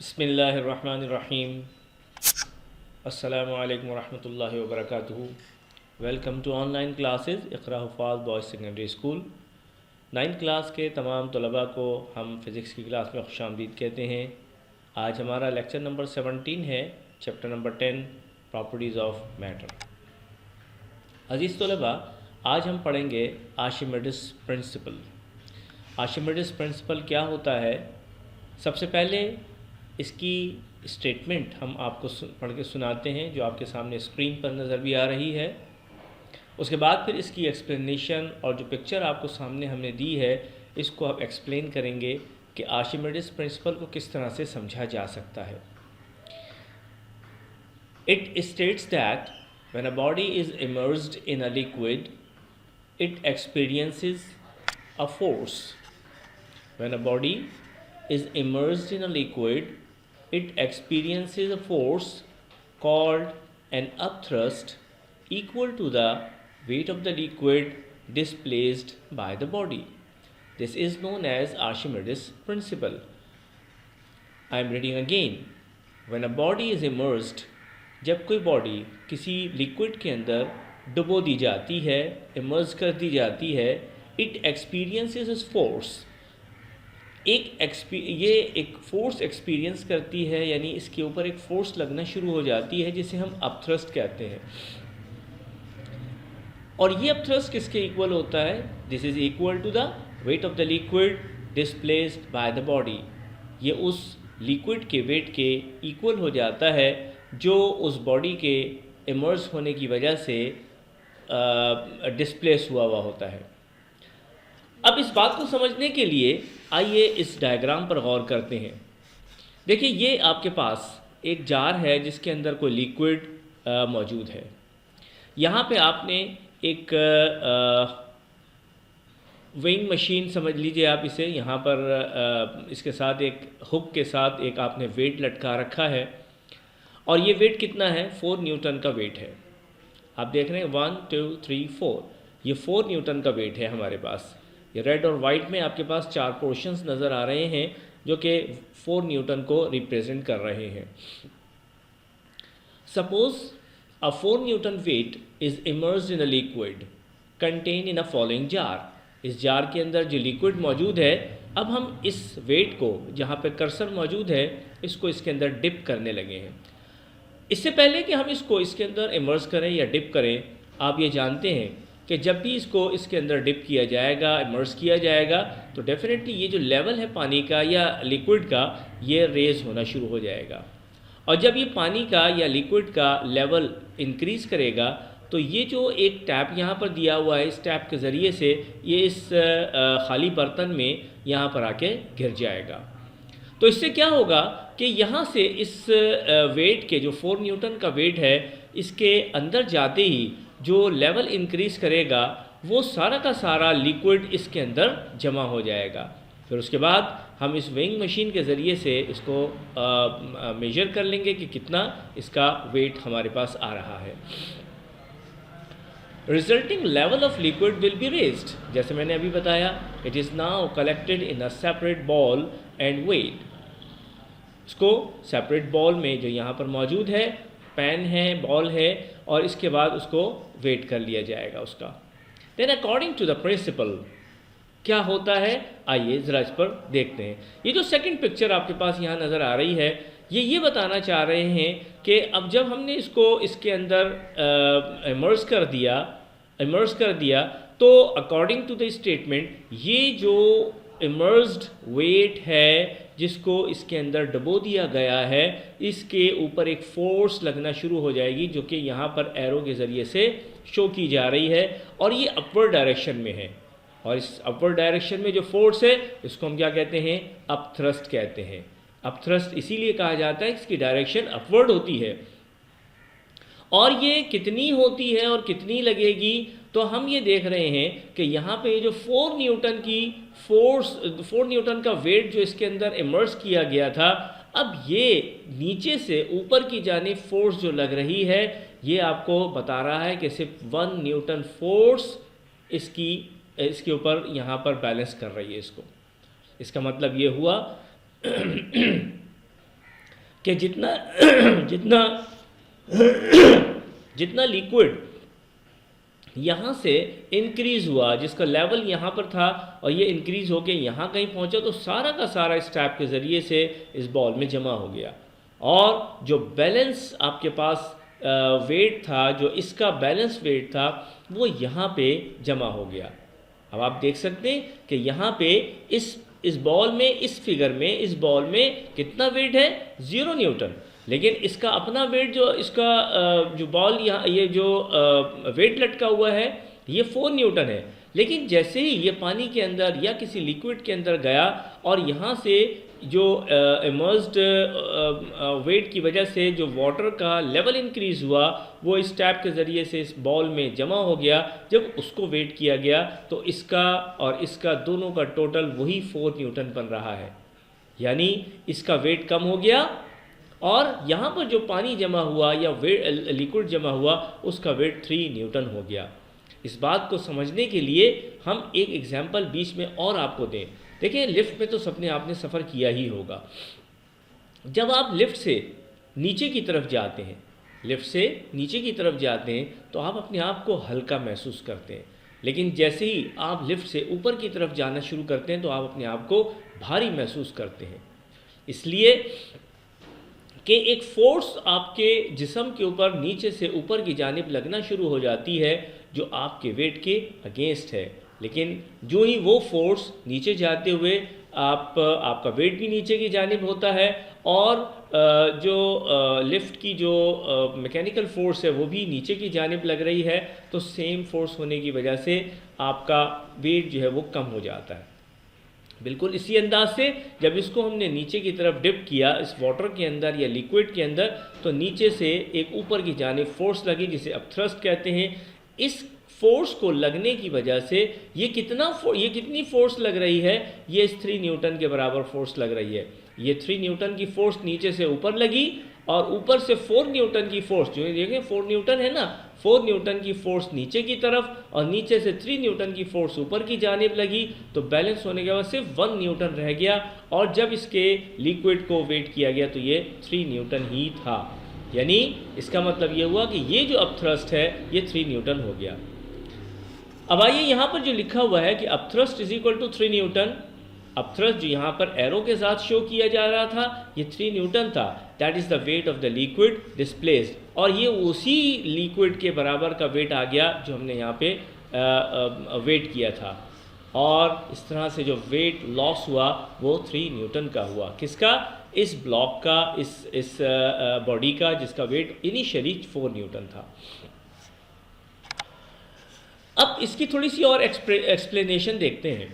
बिस्मिल्लाहिर्रहमानिर्रहीम। अस्सलामु अलैकुम वरहमतुल्लाहि वबरकातुहू। Welcome to online classes Iqra Huffaz boys secondary school. 9th class के तमाम तलबा को हम फ़िज़िक्स की क्लास में खुशामदीद कहते हैं। आज हमारा लेक्चर नंबर 17 है, chapter number 10 properties of matter. अज़ीज़ तलबा, आज हम पढ़ेंगे आर्शिमिडीज़ प्रिंसिपल। आर्शिमिडीज़ प्रिंसिपल क्या होता है? सबसे पहले इसकी स्टेटमेंट हम आपको पढ़ के सुनाते हैं, जो आपके सामने स्क्रीन पर नज़र भी आ रही है। उसके बाद फिर इसकी एक्सप्लेनेशन और जो पिक्चर आपको सामने हमने दी है, इसको आप एक्सप्लेन करेंगे कि आर्शिमिडीज़ प्रिंसिपल को किस तरह से समझा जा सकता है। It states that when a body is immersed in a liquid it experiences a force. When a body is immersed in a liquid, it experiences a force called an upthrust equal to the weight of the liquid displaced by the body. This is known as Archimedes' principle. I am reading again. When a body is immersed, जब कोई body किसी liquid के अंदर डुबो दी जाती है, immerse कर दी जाती है, इट एक्सपीरियंसेस फोर्स। ये एक फ़ोर्स एक्सपीरियंस करती है, यानी इसके ऊपर एक फ़ोर्स लगना शुरू हो जाती है, जिसे हम अपथ्रस्ट कहते हैं। और ये अपथ्रस्ट किसके इक्वल होता है? This is equal to the weight of the liquid displaced by the body. ये उस लिक्विड के वेट के इक्वल हो जाता है जो उस बॉडी के इमर्स होने की वजह से डिस्प्लेस हुआ होता है। अब इस बात को समझने के लिए आइए इस डायग्राम पर गौर करते हैं। देखिए, ये आपके पास एक जार है जिसके अंदर कोई लिक्विड मौजूद है। यहाँ पे आपने एक वेइंग मशीन समझ लीजिए आप इसे। यहाँ पर इसके साथ एक हुक के साथ एक आपने वेट लटका रखा है, और ये वेट कितना है? 4 न्यूटन का वेट है। आप देख रहे हैं 1 2 3 4, ये 4 न्यूटन का वेट है हमारे पास। ये रेड और वाइट में आपके पास 4 पोर्शंस नज़र आ रहे हैं जो कि 4 न्यूटन को रिप्रेजेंट कर रहे हैं। Suppose a 4 Newton wait is immersed in a liquid contain in a following jar. इस जार के अंदर जो लिक्विड मौजूद है, अब हम इस वेट को, जहाँ पे कर्सर मौजूद है, इसको इसके अंदर डिप करने लगे हैं। इससे पहले कि हम इसको इसके अंदर इमर्स करें या डिप करें, आप ये जानते हैं कि जब भी इसको इसके अंदर डिप किया जाएगा, इमर्स किया जाएगा, तो डेफिनेटली ये जो लेवल है पानी का या लिक्विड का, ये रेज होना शुरू हो जाएगा। और जब ये पानी का या लिक्विड का लेवल इंक्रीज़ करेगा, तो ये जो एक टैप यहाँ पर दिया हुआ है, इस टैप के ज़रिए से ये इस खाली बर्तन में यहाँ पर आके गिर जाएगा। तो इससे क्या होगा कि यहाँ से इस वेट के, जो 4 न्यूटन का वेट है, इसके अंदर जाते ही जो लेवल इंक्रीज़ करेगा, वो सारा का सारा लिक्विड इसके अंदर जमा हो जाएगा। फिर उसके बाद हम इस वेइंग मशीन के ज़रिए से इसको मेजर कर लेंगे कि कितना इसका वेट हमारे पास आ रहा है। Resulting level of liquid will be raised. जैसे मैंने अभी बताया, it is now collected in a separate ball and weight. इसको सेपरेट बॉल में, जो यहाँ पर मौजूद है, पेन है, बॉल है, और इसके बाद उसको वेट कर लिया जाएगा उसका। Then according to the principle क्या होता है, आइए ज़रा इस पर देखते हैं। ये जो सेकंड पिक्चर आपके पास यहाँ नज़र आ रही है, ये बताना चाह रहे हैं कि अब जब हमने इसको इसके अंदर इमर्स कर दिया, तो अकॉर्डिंग टू द स्टेटमेंट, ये जो इमर्स्ड वेट है जिसको इसके अंदर डुबो दिया गया है, इसके ऊपर एक फोर्स लगना शुरू हो जाएगी, जो कि यहाँ पर एरो के ज़रिए से शो की जा रही है, और ये अपवर्ड डायरेक्शन में है। और इस अपवर्ड डायरेक्शन में जो फोर्स है, इसको हम क्या कहते हैं? अपथ्रस्ट कहते हैं। अपथ्रस्ट इसीलिए कहा जाता है, इसकी डायरेक्शन अपवर्ड होती है। और ये कितनी होती है और कितनी लगेगी, तो हम ये देख रहे हैं कि यहाँ पे जो 4 न्यूटन की फोर्स, 4 न्यूटन का वेट जो इसके अंदर इमर्स किया गया था, अब ये नीचे से ऊपर की जानिब फोर्स जो लग रही है, ये आपको बता रहा है कि सिर्फ 1 न्यूटन फोर्स इसके ऊपर यहाँ पर बैलेंस कर रही है इसको। इसका मतलब ये हुआ कि जितना जितना जितना लिक्विड यहाँ से इंक्रीज़ हुआ, जिसका लेवल यहाँ पर था और ये इंक्रीज़ होके यहाँ कहीं पहुँचा, तो सारा का सारा इस टैप के ज़रिए से इस बॉल में जमा हो गया। और जो बैलेंस आपके पास वेट था, जो इसका बैलेंस वेट था, वो यहाँ पे जमा हो गया। अब आप देख सकते हैं कि यहाँ पे इस बॉल में, इस फिगर में, इस बॉल में कितना वेट है? 0 न्यूटन। लेकिन इसका अपना वेट, जो इसका जो बॉल यहाँ, ये जो वेट लटका हुआ है, ये 4 न्यूटन है। लेकिन जैसे ही ये पानी के अंदर या किसी लिक्विड के अंदर गया और यहाँ से जो इमर्स्ड वेट की वजह से जो वाटर का लेवल इंक्रीज़ हुआ, वो इस टैप के ज़रिए से इस बॉल में जमा हो गया। जब उसको वेट किया गया तो इसका और इसका दोनों का टोटल वही 4 न्यूटन बन रहा है। यानी इसका वेट कम हो गया और यहाँ पर जो पानी जमा हुआ या लिक्विड जमा हुआ, उसका वेट 3 न्यूटन हो गया। इस बात को समझने के लिए हम एक एग्जाम्पल बीच में और आपको दें। देखिए, लिफ्ट में तो सबने आपने सफ़र किया ही होगा। जब आप लिफ्ट से नीचे की तरफ जाते हैं, लिफ्ट से नीचे की तरफ जाते हैं, तो आप अपने आप को हल्का महसूस करते हैं। लेकिन जैसे ही आप लिफ्ट से ऊपर की तरफ जाना शुरू करते हैं तो आप अपने आप को भारी महसूस करते हैं। इसलिए कि एक फोर्स आपके जिस्म के ऊपर नीचे से ऊपर की जानिब लगना शुरू हो जाती है, जो आपके वेट के अगेंस्ट है। लेकिन जो ही वो फोर्स नीचे जाते हुए आपका वेट भी नीचे की जानिब होता है और जो लिफ्ट की जो मैकेनिकल फोर्स है वो भी नीचे की जानिब लग रही है, तो सेम फोर्स होने की वजह से आपका वेट जो है वो कम हो जाता है। बिल्कुल इसी अंदाज से जब इसको हमने नीचे की तरफ डिप किया इस वाटर के अंदर या लिक्विड के अंदर, तो नीचे से एक ऊपर की जानिब फोर्स लगी, जिसे अब थ्रस्ट कहते हैं। इस फोर्स को लगने की वजह से ये कितनी फोर्स लग रही है? ये इस 3 न्यूटन के बराबर फोर्स लग रही है। ये 3 न्यूटन की फोर्स नीचे से ऊपर लगी और ऊपर से 4 न्यूटन की फोर्स, जो देखें 4 न्यूटन है ना, 4 न्यूटन की फोर्स नीचे की तरफ और नीचे से 3 न्यूटन की फोर्स ऊपर की जानिब लगी, तो बैलेंस होने के बाद सिर्फ 1 न्यूटन रह गया। और जब इसके लिक्विड को वेट किया गया तो ये 3 न्यूटन ही था। यानी इसका मतलब ये हुआ कि ये जो अपथ्रस्ट है ये 3 न्यूटन हो गया। अब आइए यहाँ पर जो लिखा हुआ है कि upthrust is equal to 3 newton, upthrust जो यहाँ पर एरो के साथ शो किया जा रहा था, ये 3 न्यूटन था। That is the weight of the liquid displaced, और ये उसी लिक्विड के बराबर का वेट आ गया जो हमने यहाँ पे वेट किया था। और इस तरह से जो वेट लॉस हुआ वो 3 न्यूटन का हुआ। किसका? इस ब्लॉक का, इस बॉडी का, जिसका वेट इनिशियली 4 न्यूटन था। अब इसकी थोड़ी सी और एक्सप्लेनेशन देखते हैं।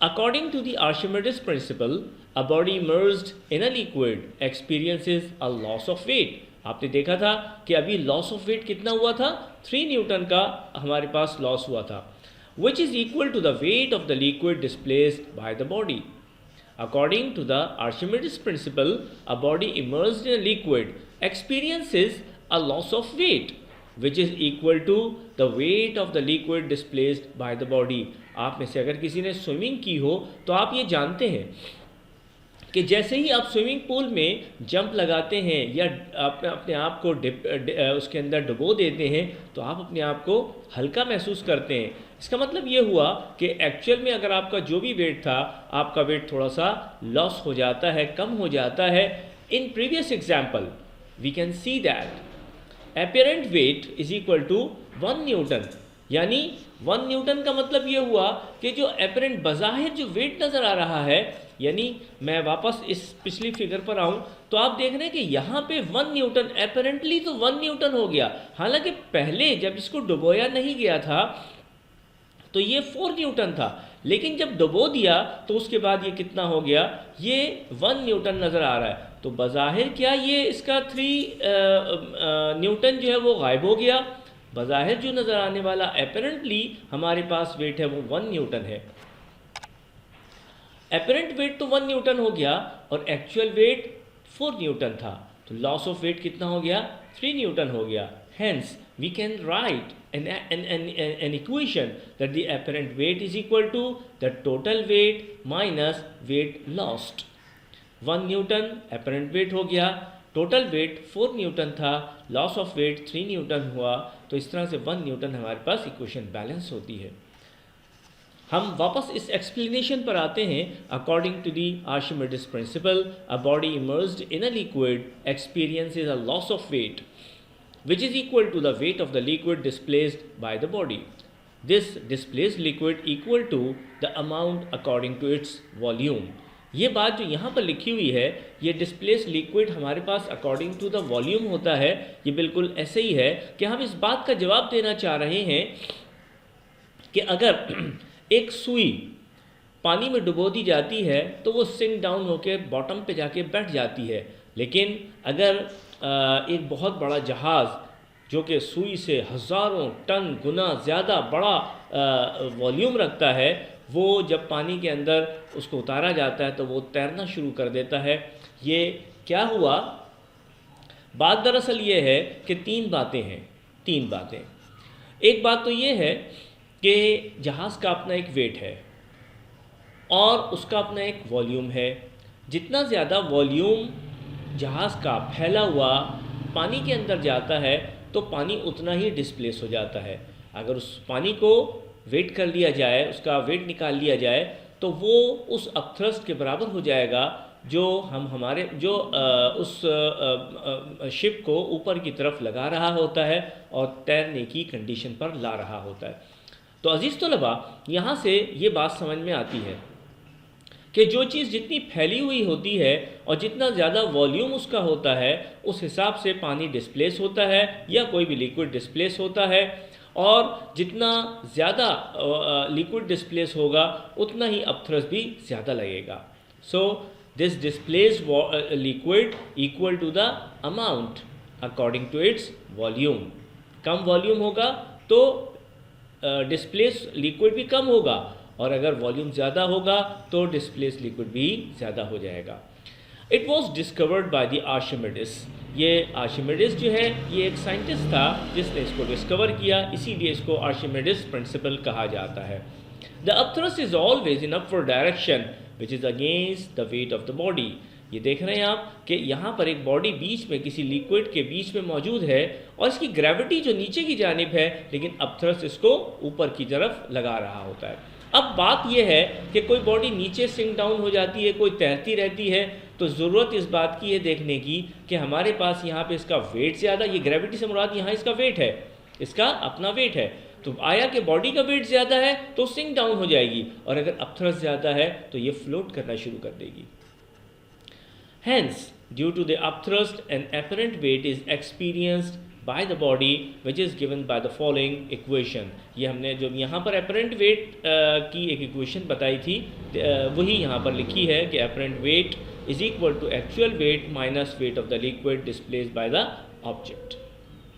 According to the Archimedes principle, a body immersed in a liquid experiences a loss of weight. आपने देखा था कि अभी लॉस ऑफ वेट कितना हुआ था? 3 न्यूटन का हमारे पास लॉस हुआ था, which is equal to the weight of the liquid displaced by the body. According to the Archimedes principle, a body immersed in a liquid experiences a loss of weight, which is equal to the weight of the liquid displaced by the body. आप में से अगर किसी ने swimming की हो तो आप ये जानते हैं कि जैसे ही आप स्विमिंग पूल में जंप लगाते हैं या अपने आप को उसके अंदर डुबो देते हैं, तो आप अपने आप को हल्का महसूस करते हैं। इसका मतलब ये हुआ कि एक्चुअल में अगर आपका जो भी वेट था, आपका वेट थोड़ा सा लॉस हो जाता है, कम हो जाता है। In previous example we can see that apparent weight is equal to 1 newton. यानी 1 न्यूटन का मतलब ये हुआ कि जो apparent बज़ाहिर जो वेट नज़र आ रहा है, यानी मैं वापस इस पिछली फिगर पर आऊँ तो आप देख रहे हैं कि यहाँ पे 1 न्यूटन apparently तो 1 न्यूटन हो गया। हालांकि पहले जब इसको डुबोया नहीं गया था तो ये 4 न्यूटन था, लेकिन जब डुबो दिया तो उसके बाद ये कितना हो गया? ये 1 न्यूटन नज़र आ रहा है। तो बज़ाहिर क्या ये इसका 3 न्यूटन जो है वो गायब हो गया। बज़ाहिर जो नज़र आने वाला एपरेंटली हमारे पास वेट है वो 1 न्यूटन है। एपरेंट वेट तो 1 न्यूटन हो गया और एक्चुअल वेट 4 न्यूटन था, तो लॉस ऑफ वेट कितना हो गया? 3 न्यूटन हो गया। Hence we can write an equation that the apparent weight is equal to the total weight minus weight lost, 1 Newton apparent wait हो गया, टोटल वेट 4 न्यूटन था, लॉस ऑफ वेट 3 न्यूटन हुआ। तो इस तरह से 1 न्यूटन हमारे पास इक्वेशन बैलेंस होती है। हम वापस इस एक्सप्लेनेशन पर आते हैं। According to the Archimedes principle, a body immersed in a liquid experiences a loss of weight which is equal to the weight of the liquid displaced by the body. This displaced liquid equal to the amount according to its volume. ये बात जो यहाँ पर लिखी हुई है, ये displace liquid हमारे पास अकॉर्डिंग टू द वॉल्यूम होता है। ये बिल्कुल ऐसे ही है कि हम इस बात का जवाब देना चाह रहे हैं कि अगर एक सुई पानी में डुबो दी जाती है तो वो सिंक डाउन होकर बॉटम पे जाके बैठ जाती है, लेकिन अगर एक बहुत बड़ा जहाज़ जो कि सुई से हज़ारों टन गुना ज़्यादा बड़ा वॉल्यूम रखता है, वो जब पानी के अंदर उसको उतारा जाता है तो वो तैरना शुरू कर देता है। ये क्या हुआ? बात दरअसल ये है कि तीन बातें। एक बात तो ये है कि जहाज़ का अपना एक वेट है और उसका अपना एक वॉल्यूम है। जितना ज़्यादा वॉल्यूम जहाज़ का फैला हुआ पानी के अंदर जाता है तो पानी उतना ही डिस्प्लेस हो जाता है। अगर उस पानी को वेट कर लिया जाए, उसका वेट निकाल लिया जाए, तो वो उस अपथ्रस्ट के बराबर हो जाएगा जो उस शिप को ऊपर की तरफ लगा रहा होता है और तैरने की कंडीशन पर ला रहा होता है। तो अजीज़ तलबा, यहाँ से ये बात समझ में आती है कि जो चीज़ जितनी फैली हुई होती है और जितना ज़्यादा वॉल्यूम उसका होता है, उस हिसाब से पानी डिस्प्लेस होता है या कोई भी लिक्विड डिस्प्लेस होता है, और जितना ज़्यादा लिक्विड डिस्प्लेस होगा उतना ही अपथ्रस्ट भी ज़्यादा लगेगा। So this displaced liquid equal to the amount according to its volume. कम वॉल्यूम होगा तो डिस्प्लेस लिक्विड भी कम होगा, और अगर वॉल्यूम ज़्यादा होगा तो डिस्प्लेस लिक्विड भी ज़्यादा हो जाएगा। It was discovered by the Archimedes. ये आर्शिमिडीज जो है ये एक साइंटिस्ट था जिसने इसको डिस्कवर किया, इसीलिए इसको आर्शिमिडीज प्रिंसिपल कहा जाता है। The upthrust is always in upward direction which is against the weight of the body. ये देख रहे हैं आप कि यहाँ पर एक बॉडी बीच में किसी लिक्विड के बीच में मौजूद है और इसकी ग्रेविटी जो नीचे की जानिब है, लेकिन अपथ्रस्ट इसको ऊपर की तरफ लगा रहा होता है। अब बात यह है कि कोई बॉडी नीचे सिंक डाउन हो जाती है, कोई तैरती रहती है, तो ज़रूरत इस बात की है देखने की कि हमारे पास यहाँ पे इसका वेट ज़्यादा, ये ग्रेविटी से मुराद यहाँ इसका वेट है, इसका अपना वेट है। तो आया कि बॉडी का वेट ज़्यादा है तो सिंक डाउन हो जाएगी, और अगर अपथ्रस्ट ज़्यादा है तो ये फ्लोट करना शुरू कर देगी। Hence due to the upthrust an apparent weight is experienced by the body which is given by the following equation। ये हमने जो यहाँ पर apparent weight की एक equation बताई थी, वही यहाँ पर लिखी है कि apparent weight is equal to actual weight minus weight of the liquid displaced by the object।